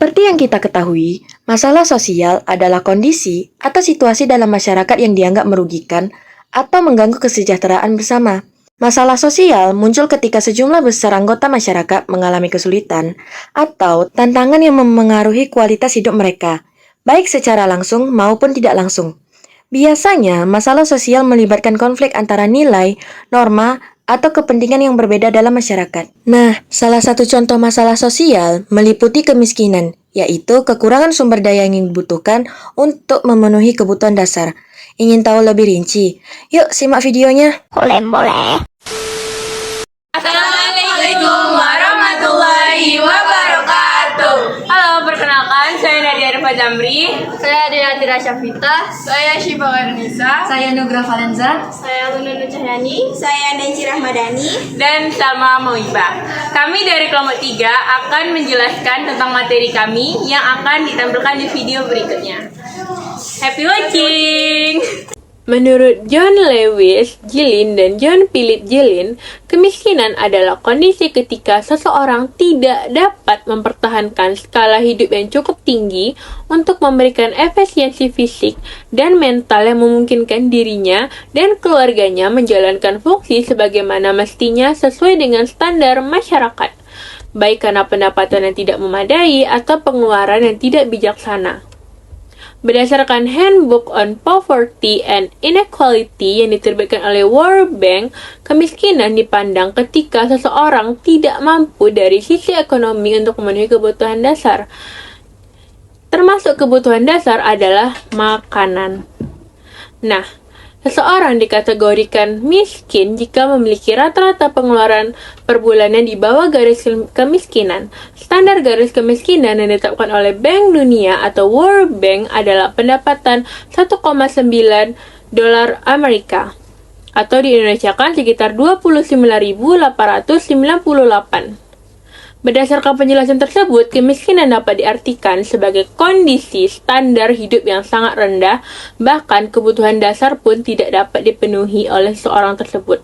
Seperti yang kita ketahui, masalah sosial adalah kondisi atau situasi dalam masyarakat yang dianggap merugikan atau mengganggu kesejahteraan bersama. Masalah sosial muncul ketika sejumlah besar anggota masyarakat mengalami kesulitan atau tantangan yang memengaruhi kualitas hidup mereka, baik secara langsung maupun tidak langsung. Biasanya, masalah sosial melibatkan konflik antara nilai, norma, atau kepentingan yang berbeda dalam masyarakat. Nah, salah satu contoh masalah sosial meliputi kemiskinan, yaitu kekurangan sumber daya yang dibutuhkan untuk memenuhi kebutuhan dasar. Ingin tahu lebih rinci? Yuk, simak videonya. Boleh. Assalamualaikum warahmatullahi wabarakatuh. Halo, perkenalkan saya Nadia Arifah Jamri. Saya Dinatira Syafita. Saya Syifa Garnisa. Saya Nugra Valenza. Saya Lununu Cahyani. Saya Nenci Rahmadani. Dan Salma Mawibah. Kami dari kelompok 3 akan menjelaskan tentang materi kami yang akan ditampilkan di video berikutnya. Happy watching! Menurut John Lewis Gillin dan John Philip Gillin, kemiskinan adalah kondisi ketika seseorang tidak dapat mempertahankan skala hidup yang cukup tinggi untuk memberikan efisiensi fisik dan mental yang memungkinkan dirinya dan keluarganya menjalankan fungsi sebagaimana mestinya sesuai dengan standar masyarakat, baik karena pendapatan yang tidak memadai atau pengeluaran yang tidak bijaksana. Berdasarkan Handbook on Poverty and Inequality yang diterbitkan oleh World Bank, kemiskinan dipandang ketika seseorang tidak mampu dari sisi ekonomi untuk memenuhi kebutuhan dasar. Termasuk kebutuhan dasar adalah makanan. Nah, seseorang dikategorikan miskin jika memiliki rata-rata pengeluaran per bulannya di bawah garis kemiskinan. Standar garis kemiskinan yang ditetapkan oleh Bank Dunia atau World Bank adalah pendapatan 1,9 dolar Amerika atau diindonesiakan sekitar 29.898. Berdasarkan penjelasan tersebut, kemiskinan dapat diartikan sebagai kondisi standar hidup yang sangat rendah, bahkan kebutuhan dasar pun tidak dapat dipenuhi oleh seorang tersebut.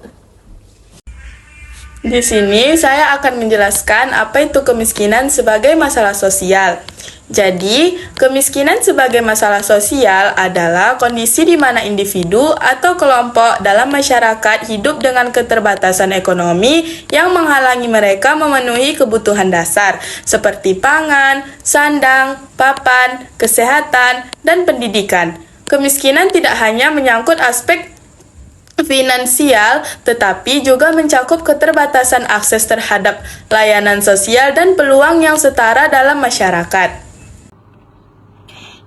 Di sini saya akan menjelaskan apa itu kemiskinan sebagai masalah sosial. Jadi, kemiskinan sebagai masalah sosial adalah kondisi di mana individu atau kelompok dalam masyarakat hidup dengan keterbatasan ekonomi yang menghalangi mereka memenuhi kebutuhan dasar seperti pangan, sandang, papan, kesehatan, dan pendidikan. Kemiskinan tidak hanya menyangkut aspek finansial, tetapi juga mencakup keterbatasan akses terhadap layanan sosial dan peluang yang setara dalam masyarakat.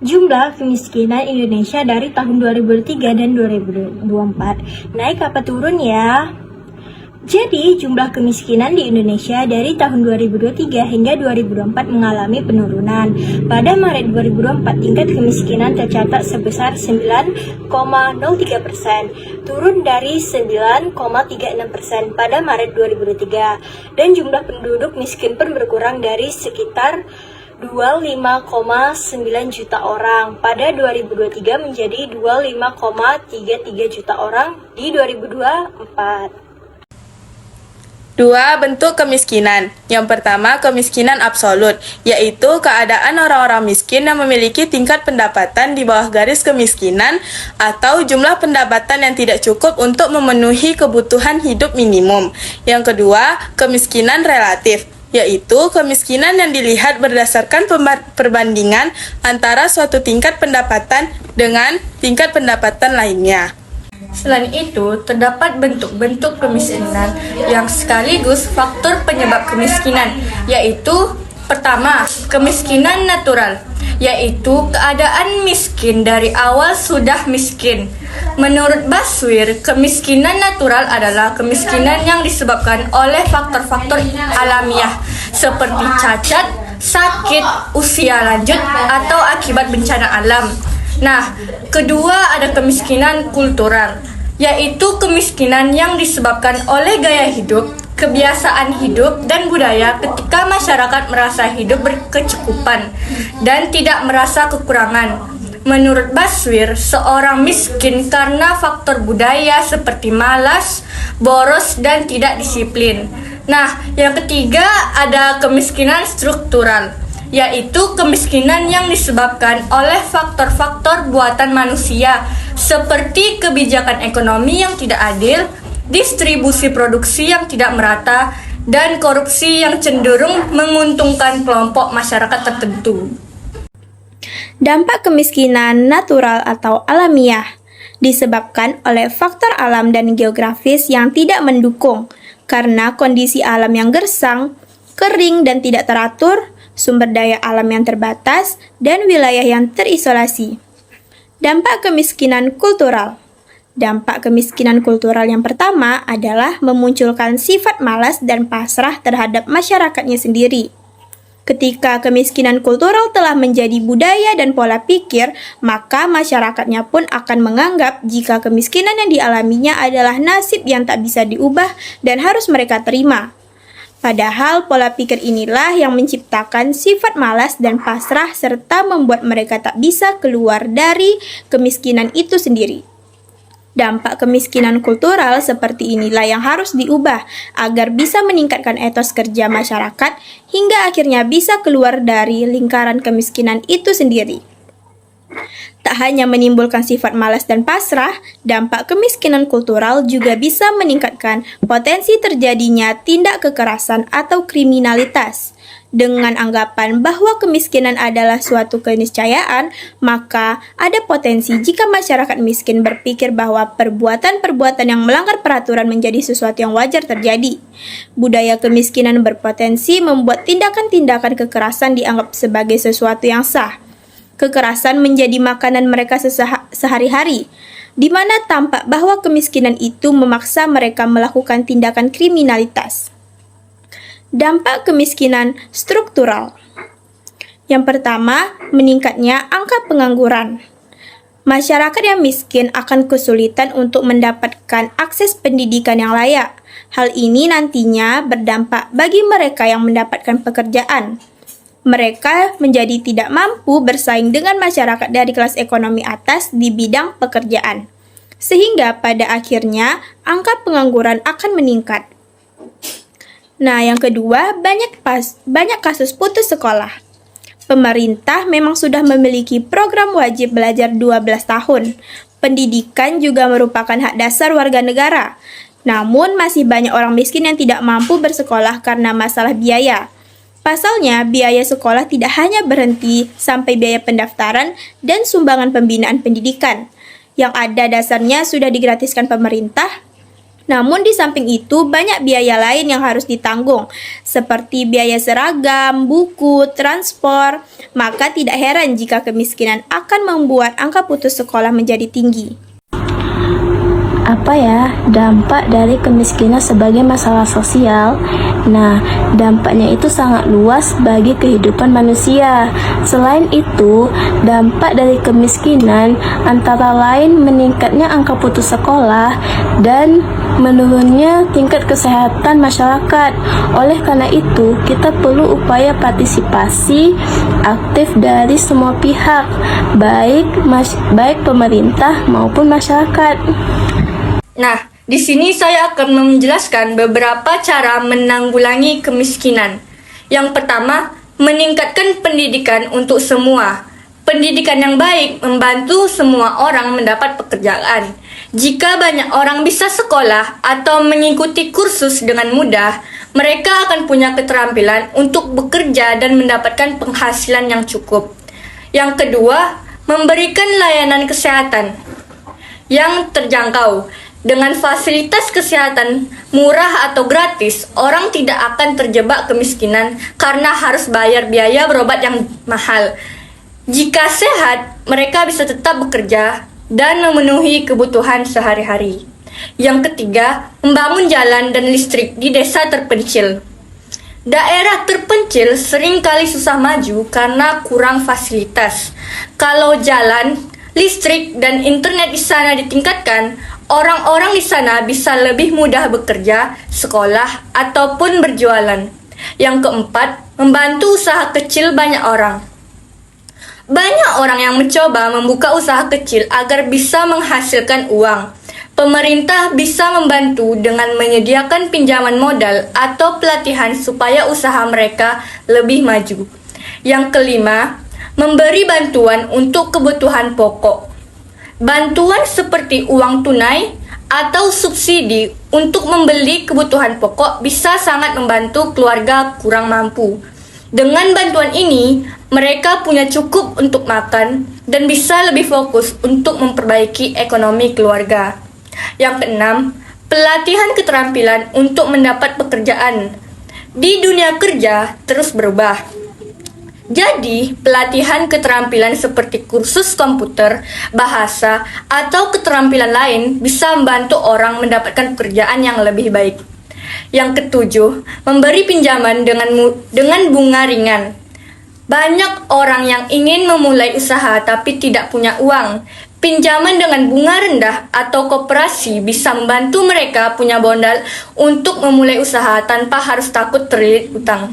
Jumlah kemiskinan Indonesia dari tahun 2003 dan 2024 naik apa turun ya? Jadi, jumlah kemiskinan di Indonesia dari tahun 2023 hingga 2024 mengalami penurunan. Pada Maret 2024, tingkat kemiskinan tercatat sebesar 9,03%, turun dari 9,36% pada Maret 2023. Dan jumlah penduduk miskin pun berkurang dari sekitar 25,9 juta orang pada 2023 menjadi 25,33 juta orang di 2024. Dua bentuk kemiskinan. Yang pertama, kemiskinan absolut, yaitu keadaan orang-orang miskin yang memiliki tingkat pendapatan di bawah garis kemiskinan atau jumlah pendapatan yang tidak cukup untuk memenuhi kebutuhan hidup minimum. Yang kedua, kemiskinan relatif, yaitu kemiskinan yang dilihat berdasarkan perbandingan antara suatu tingkat pendapatan dengan tingkat pendapatan lainnya. Selain itu, terdapat bentuk-bentuk kemiskinan yang sekaligus faktor penyebab kemiskinan, yaitu pertama, kemiskinan natural, yaitu keadaan miskin dari awal sudah miskin. Menurut Baswir, kemiskinan natural adalah kemiskinan yang disebabkan oleh faktor-faktor alamiah seperti cacat, sakit, usia lanjut, atau akibat bencana alam. Nah, kedua ada kemiskinan kultural, yaitu kemiskinan yang disebabkan oleh gaya hidup, kebiasaan hidup, dan budaya ketika masyarakat merasa hidup berkecukupan dan tidak merasa kekurangan. Menurut Baswir, seorang miskin karena faktor budaya seperti malas, boros, dan tidak disiplin. Nah, yang ketiga ada kemiskinan struktural, yaitu kemiskinan yang disebabkan oleh faktor-faktor buatan manusia seperti kebijakan ekonomi yang tidak adil, distribusi produksi yang tidak merata, dan korupsi yang cenderung menguntungkan kelompok masyarakat tertentu. Dampak kemiskinan natural atau alamiah disebabkan oleh faktor alam dan geografis yang tidak mendukung karena kondisi alam yang gersang, kering dan tidak teratur, sumber daya alam yang terbatas, dan wilayah yang terisolasi. Dampak kemiskinan kultural. Dampak kemiskinan kultural yang pertama adalah memunculkan sifat malas dan pasrah terhadap masyarakatnya sendiri. Ketika kemiskinan kultural telah menjadi budaya dan pola pikir, maka masyarakatnya pun akan menganggap jika kemiskinan yang dialaminya adalah nasib yang tak bisa diubah dan harus mereka terima. Padahal pola pikir inilah yang menciptakan sifat malas dan pasrah serta membuat mereka tak bisa keluar dari kemiskinan itu sendiri. Dampak kemiskinan kultural seperti inilah yang harus diubah agar bisa meningkatkan etos kerja masyarakat hingga akhirnya bisa keluar dari lingkaran kemiskinan itu sendiri. Tak hanya menimbulkan sifat malas dan pasrah, dampak kemiskinan kultural juga bisa meningkatkan potensi terjadinya tindak kekerasan atau kriminalitas. Dengan anggapan bahwa kemiskinan adalah suatu keniscayaan, maka ada potensi jika masyarakat miskin berpikir bahwa perbuatan-perbuatan yang melanggar peraturan menjadi sesuatu yang wajar terjadi. Budaya kemiskinan berpotensi membuat tindakan-tindakan kekerasan dianggap sebagai sesuatu yang sah. Kekerasan menjadi makanan mereka sehari-hari, di mana tampak bahwa kemiskinan itu memaksa mereka melakukan tindakan kriminalitas. Dampak kemiskinan struktural. Yang pertama, meningkatnya angka pengangguran. Masyarakat yang miskin akan kesulitan untuk mendapatkan akses pendidikan yang layak. Hal ini nantinya berdampak bagi mereka yang mendapatkan pekerjaan. Mereka menjadi tidak mampu bersaing dengan masyarakat dari kelas ekonomi atas di bidang pekerjaan. Sehingga pada akhirnya angka pengangguran akan meningkat. Nah, yang kedua, banyak kasus putus sekolah. Pemerintah memang sudah memiliki program wajib belajar 12 tahun. Pendidikan juga merupakan hak dasar warga negara. Namun, masih banyak orang miskin yang tidak mampu bersekolah karena masalah biaya. Pasalnya, biaya sekolah tidak hanya berhenti sampai biaya pendaftaran dan sumbangan pembinaan pendidikan, yang ada dasarnya sudah digratiskan pemerintah. Namun di samping itu banyak biaya lain yang harus ditanggung, seperti biaya seragam, buku, transport. Maka tidak heran jika kemiskinan akan membuat angka putus sekolah menjadi tinggi. Apa ya dampak dari kemiskinan sebagai masalah sosial? Nah, dampaknya itu sangat luas bagi kehidupan manusia. Selain itu, dampak dari kemiskinan antara lain meningkatnya angka putus sekolah dan menurunnya tingkat kesehatan masyarakat. Oleh karena itu, kita perlu upaya partisipasi aktif dari semua pihak, baik pemerintah maupun masyarakat. Nah, di sini saya akan menjelaskan beberapa cara menanggulangi kemiskinan. Yang pertama, meningkatkan pendidikan untuk semua. Pendidikan yang baik membantu semua orang mendapat pekerjaan. Jika banyak orang bisa sekolah atau mengikuti kursus dengan mudah, mereka akan punya keterampilan untuk bekerja dan mendapatkan penghasilan yang cukup. Yang kedua, memberikan layanan kesehatan yang terjangkau. Dengan fasilitas kesehatan murah atau gratis, orang tidak akan terjebak kemiskinan karena harus bayar biaya berobat yang mahal. Jika sehat, mereka bisa tetap bekerja dan memenuhi kebutuhan sehari-hari. Yang ketiga, membangun jalan dan listrik di desa terpencil. Daerah terpencil seringkali susah maju karena kurang fasilitas. Kalau jalan, listrik, dan internet di sana ditingkatkan, orang-orang di sana bisa lebih mudah bekerja, sekolah, ataupun berjualan. Yang keempat, membantu usaha kecil banyak orang. Banyak orang yang mencoba membuka usaha kecil agar bisa menghasilkan uang. Pemerintah bisa membantu dengan menyediakan pinjaman modal atau pelatihan supaya usaha mereka lebih maju. Yang kelima, memberi bantuan untuk kebutuhan pokok. Bantuan seperti uang tunai atau subsidi untuk membeli kebutuhan pokok bisa sangat membantu keluarga kurang mampu. Dengan bantuan ini, mereka punya cukup untuk makan dan bisa lebih fokus untuk memperbaiki ekonomi keluarga. Yang keenam, pelatihan keterampilan untuk mendapat pekerjaan. Di dunia kerja terus berubah. Jadi, pelatihan keterampilan seperti kursus komputer, bahasa, atau keterampilan lain bisa membantu orang mendapatkan pekerjaan yang lebih baik. Yang ketujuh, memberi pinjaman dengan bunga ringan. Banyak orang yang ingin memulai usaha tapi tidak punya uang. Pinjaman dengan bunga rendah atau koperasi bisa membantu mereka punya modal untuk memulai usaha tanpa harus takut terlilit utang.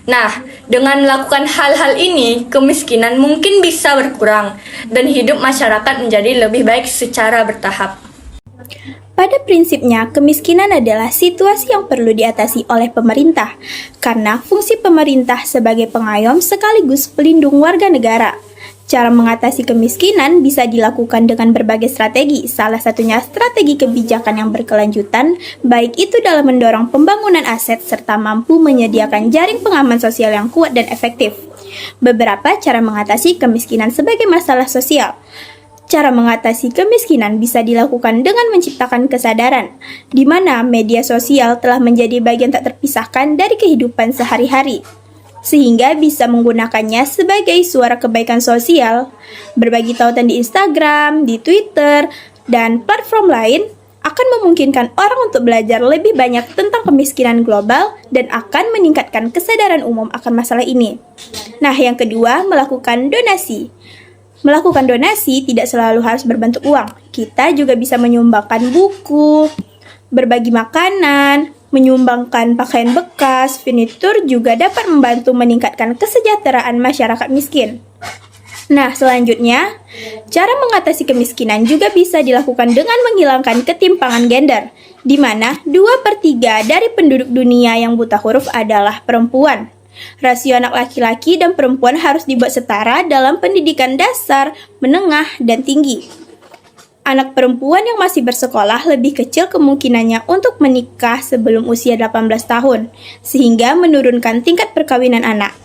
Nah, dengan melakukan hal-hal ini, kemiskinan mungkin bisa berkurang dan hidup masyarakat menjadi lebih baik secara bertahap. Pada prinsipnya, kemiskinan adalah situasi yang perlu diatasi oleh pemerintah, karena fungsi pemerintah sebagai pengayom sekaligus pelindung warga negara. Cara mengatasi kemiskinan bisa dilakukan dengan berbagai strategi, salah satunya strategi kebijakan yang berkelanjutan, baik itu dalam mendorong pembangunan aset serta mampu menyediakan jaring pengaman sosial yang kuat dan efektif. Beberapa cara mengatasi kemiskinan sebagai masalah sosial. Cara mengatasi kemiskinan bisa dilakukan dengan menciptakan kesadaran, di mana media sosial telah menjadi bagian tak terpisahkan dari kehidupan sehari-hari, sehingga bisa menggunakannya sebagai suara kebaikan sosial. Berbagi tautan di Instagram, di Twitter, dan platform lain akan memungkinkan orang untuk belajar lebih banyak tentang kemiskinan global dan akan meningkatkan kesadaran umum akan masalah ini. Nah, yang kedua, melakukan donasi. Melakukan donasi tidak selalu harus berbentuk uang. Kita juga bisa menyumbangkan buku, berbagi makanan, menyumbangkan pakaian bekas, furnitur juga dapat membantu meningkatkan kesejahteraan masyarakat miskin. Nah, selanjutnya, cara mengatasi kemiskinan juga bisa dilakukan dengan menghilangkan ketimpangan gender, di mana 2/3 dari penduduk dunia yang buta huruf adalah perempuan. Rasio anak laki-laki dan perempuan harus dibuat setara dalam pendidikan dasar, menengah, dan tinggi. Anak perempuan yang masih bersekolah lebih kecil kemungkinannya untuk menikah sebelum usia 18 tahun, sehingga menurunkan tingkat perkawinan anak.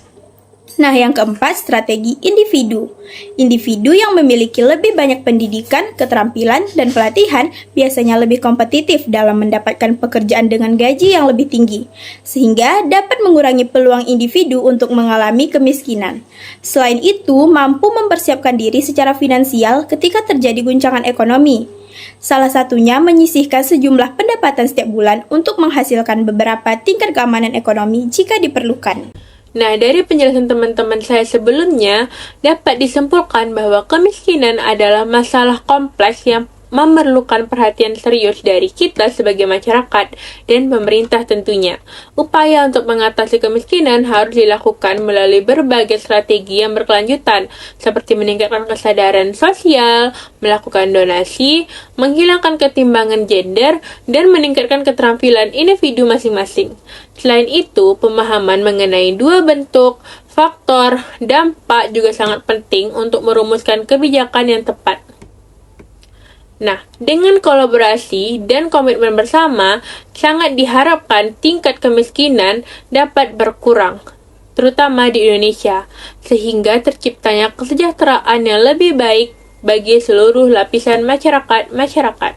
Nah, yang keempat, strategi individu. Individu yang memiliki lebih banyak pendidikan, keterampilan, dan pelatihan biasanya lebih kompetitif dalam mendapatkan pekerjaan dengan gaji yang lebih tinggi, sehingga dapat mengurangi peluang individu untuk mengalami kemiskinan. Selain itu, mampu mempersiapkan diri secara finansial ketika terjadi guncangan ekonomi. Salah satunya menyisihkan sejumlah pendapatan setiap bulan untuk menghasilkan beberapa tingkat keamanan ekonomi jika diperlukan. Nah, dari penjelasan teman-teman saya sebelumnya, dapat disimpulkan bahwa kemiskinan adalah masalah kompleks yang memerlukan perhatian serius dari kita sebagai masyarakat dan pemerintah tentunya. Upaya untuk mengatasi kemiskinan harus dilakukan melalui berbagai strategi yang berkelanjutan, seperti meningkatkan kesadaran sosial, melakukan donasi, menghilangkan ketimbangan gender, dan meningkatkan keterampilan individu masing-masing. Selain itu, pemahaman mengenai dua bentuk, faktor, dampak juga sangat penting untuk merumuskan kebijakan yang tepat. Nah, dengan kolaborasi dan komitmen bersama, sangat diharapkan tingkat kemiskinan dapat berkurang, terutama di Indonesia, sehingga terciptanya kesejahteraan yang lebih baik bagi seluruh lapisan masyarakat.